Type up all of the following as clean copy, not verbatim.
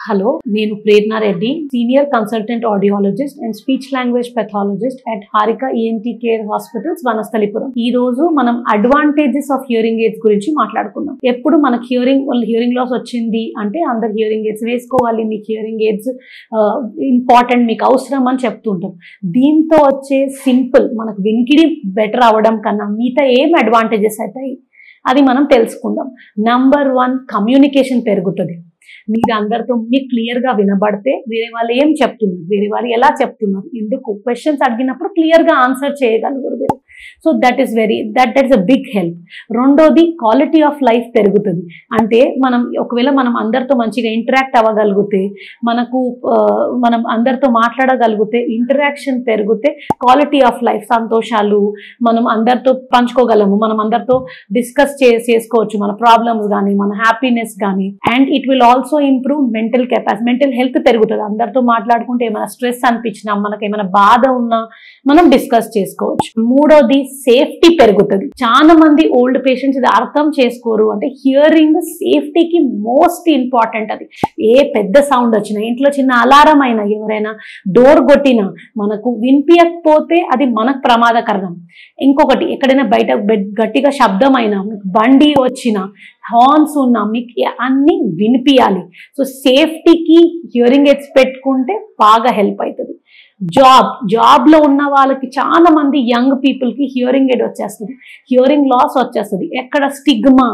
Hello, నేను ప్రేరణ రెడ్డి, senior consultant audiologist and speech language pathologist at Harika ENT care hospitals Vanasthalipuram. ఈ రోజు మనం అడ్వాంటేజెస్ ఆఫ్ హియరింగ్ ఎయిడ్స్ గురించి మాట్లాడుకుందాం. ఎప్పుడు మనకు హియరింగ్ లాస్ వచ్చింది అంటే అందరు హియరింగ్ ఎయిడ్స్ వేసుకోవాలి, మీకు హియరింగ్ ఎయిడ్స్ ఇంపార్టెంట్, మీకు అవసరం అని చెప్తుంటాం. దీంతో వచ్చే సింపుల్ మనకు వినికిడి బెటర్ అవ్వడం కన్నా మిగతా ఏం అడ్వాంటేజెస్ అవుతాయి అది మనం తెలుసుకుందాం. నంబర్ 1, కమ్యూనికేషన్ పెరుగుతుంది. మీరు అందరితో మీకు క్లియర్గా వినబడితే వేరే వాళ్ళు ఏం చెప్తున్నారు, వేరే వాళ్ళు ఎలా చెప్తున్నారు, ఎందుకు క్వశ్చన్స్ అడిగినప్పుడు క్లియర్గా ఆన్సర్ చేయగలుగుతారు మీరు. So that is that is a big help. రెండోది, క్వాలిటీ ఆఫ్ లైఫ్ పెరుగుతుంది. అంటే ఒకవేళ మనం అందరితో మంచిగా ఇంటరాక్ట్ అవ్వగలిగితే, మనం అందరితో మాట్లాడగలిగితే, ఇంటరాక్షన్ పెరిగితే క్వాలిటీ ఆఫ్ లైఫ్, సంతోషాలు మనం అందరితో పంచుకోగలము, మనం అందరితో డిస్కస్ చేసుకోవచ్చు మన ప్రాబ్లమ్స్ కానీ మన హ్యాపీనెస్ కానీ. And it will also improve mental capacity, mental health పెరుగుతుంది. అందరితో మాట్లాడుకుంటే ఏమైనా స్ట్రెస్ అనిపించినా, మనకి ఏమైనా బాధ ఉన్నా మనం డిస్కస్ చేసుకోవచ్చు. మూడోది, సేఫ్టీ పెరుగుతుంది. చాలా మంది ఓల్డ్ పేషెంట్స్ ఇది అర్థం చేసుకోరు. అంటే హియరింగ్ సేఫ్టీకి మోస్ట్ ఇంపార్టెంట్. అది ఏ పెద్ద సౌండ్ వచ్చినా, ఇంట్లో చిన్న అలారం అయినా, ఎవరైనా డోర్ కొట్టినా మనకు వినిపించకపోతే అది మనకు ప్రమాదకరం. ఇంకొకటి, ఎక్కడైనా బయట గట్టిగా శబ్దం అయినా, బండి వచ్చినా, హార్న్స్ ఉన్నా మీకు అన్ని వినిపించాలి. సో సేఫ్టీకి హియరింగ్ ఎయిడ్స్ పెట్టుకుంటే బాగా హెల్ప్ అవుతుంది. జాబ్లో ఉన్న వాళ్ళకి చాలా మంది యంగ్ పీపుల్కి హియరింగ్ ఎయిడ్ వచ్చేస్తుంది, హియరింగ్ లాస్ వచ్చేస్తుంది. ఎక్కడ స్టిగ్మా,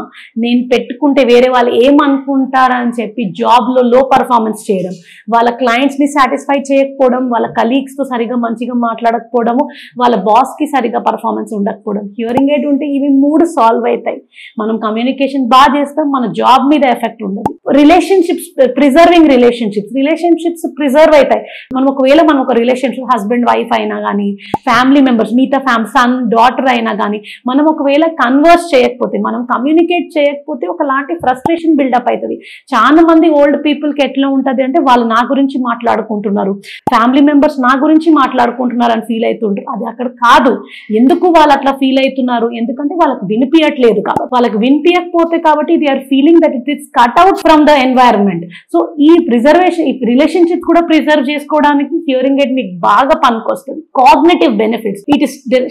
నేను పెట్టుకుంటే వేరే వాళ్ళు ఏమనుకుంటారని చెప్పి జాబ్లో లో పర్ఫార్మెన్స్ చేయడం, వాళ్ళ క్లయింట్స్ని సాటిస్ఫై చేయకపోవడం, వాళ్ళ కలీగ్స్తో సరిగా మంచిగా మాట్లాడకపోవడము, వాళ్ళ బాస్కి సరిగా పర్ఫార్మెన్స్ ఉండకపోవడం. హియరింగ్ ఎయిడ్ ఉంటే ఇవి 3 సాల్వ్ అవుతాయి. మనం కమ్యూనికేషన్ బాగా చేస్తాం, మన జాబ్ మీద ఎఫెక్ట్ ఉండదు. ప్రిజర్వింగ్ రిలేషన్షిప్స్ ప్రిజర్వ్ అవుతాయి. ఒకవేళ ఒక రిలేషన్షిప్ హస్బెండ్ వైఫ్ అయినా కానీ, ఫ్యామిలీ మెంబర్స్ మిగతా సన్ డాటర్ అయినా కానీ, మనం ఒకవేళ కన్వర్స్ చేయకపోతే, మనం కమ్యూనికేట్ చేయకపోతే ఒకలాంటి ఫ్రస్ట్రేషన్ బిల్డప్ అవుతుంది. చాలా మంది ఓల్డ్ పీపుల్కి ఎట్లా ఉంటుంది అంటే, వాళ్ళు నా గురించి మాట్లాడుకుంటున్నారు, ఫ్యామిలీ మెంబర్స్ నా గురించి మాట్లాడుకుంటున్నారు అని ఫీల్ అవుతుంటారు. అది అక్కడ కాదు. ఎందుకు వాళ్ళు అట్లా ఫీల్ అవుతున్నారు? ఎందుకంటే వాళ్ళకి వినిపించట్లేదు కాబట్టి. వాళ్ళకి వినిపించకపోతే కాబట్టి they are feeling that it is cut out from the environment. So ఈ రిలేషన్షిప్ కూడా ప్రిజర్వ్ చేసుకోవడానికి హియరింగ్ ఎయిడ్ మీకు బాగా పనికొస్తుంది. కాగ్నిటివ్ బెనిఫిట్స్,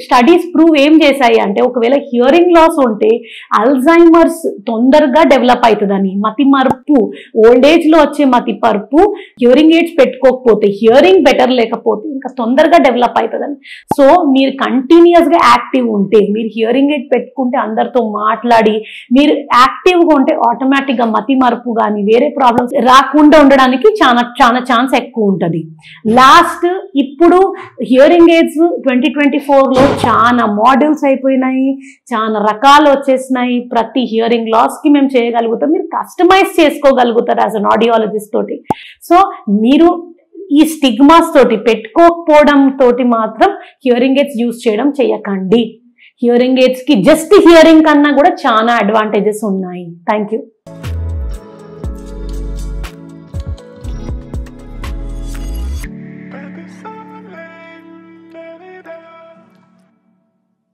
స్టడీస్ ప్రూవ్ ఏం చేశాయి అంటే, ఒకవేళ హియరింగ్ లాస్ ఉంటే అల్జైమర్స్ తొందరగా డెవలప్ అవుతుందని, మతిమరుపు, ఓల్డ్ ఏజ్ లో వచ్చే మతిమరుపు హియరింగ్ ఎయిడ్స్ పెట్టుకోకపోతే, హియరింగ్ బెటర్ లేకపోతే ఇంకా తొందరగా డెవలప్ అవుతుందని. సో మీరు కంటిన్యూస్ గా యాక్టివ్ ఉంటే, మీరు హియరింగ్ ఎయిడ్ పెట్టుకుంటే అందరితో మాట్లాడి మీరు యాక్టివ్గా ఉంటే ఆటోమేటిక్ గా మతిమరుపు కానీ వేరే ప్రాబ్లమ్స్ రాకుండా ఉండడానికి చాలా ఛాన్స్ ఎక్కువ ఉంటుంది. లాస్ట్, ఇప్పుడు హియరింగ్ ఎయిడ్స్ 2024లో చాలా మోడల్స్ అయిపోయినాయి, చాలా రకాలు వచ్చేసినాయి. ప్రతి హియరింగ్ లాస్ కి మేము చేయగలుగుతాం. మీరు కస్టమైజ్ చేసుకోగలుగుతారు యాజ్ అన్ ఆడియాలజిస్ట్ తోటి. సో మీరు ఈ స్టిగ్మాస్ తోటి పెట్టుకోకపోవడం తోటి మాత్రం హియరింగ్ ఎయిడ్స్ యూజ్ చేయడం చేయకండి. హియరింగ్ ఎయిడ్స్ కి జస్ట్ హియరింగ్ కన్నా కూడా చాలా అడ్వాంటేజెస్ ఉన్నాయి. Thank you.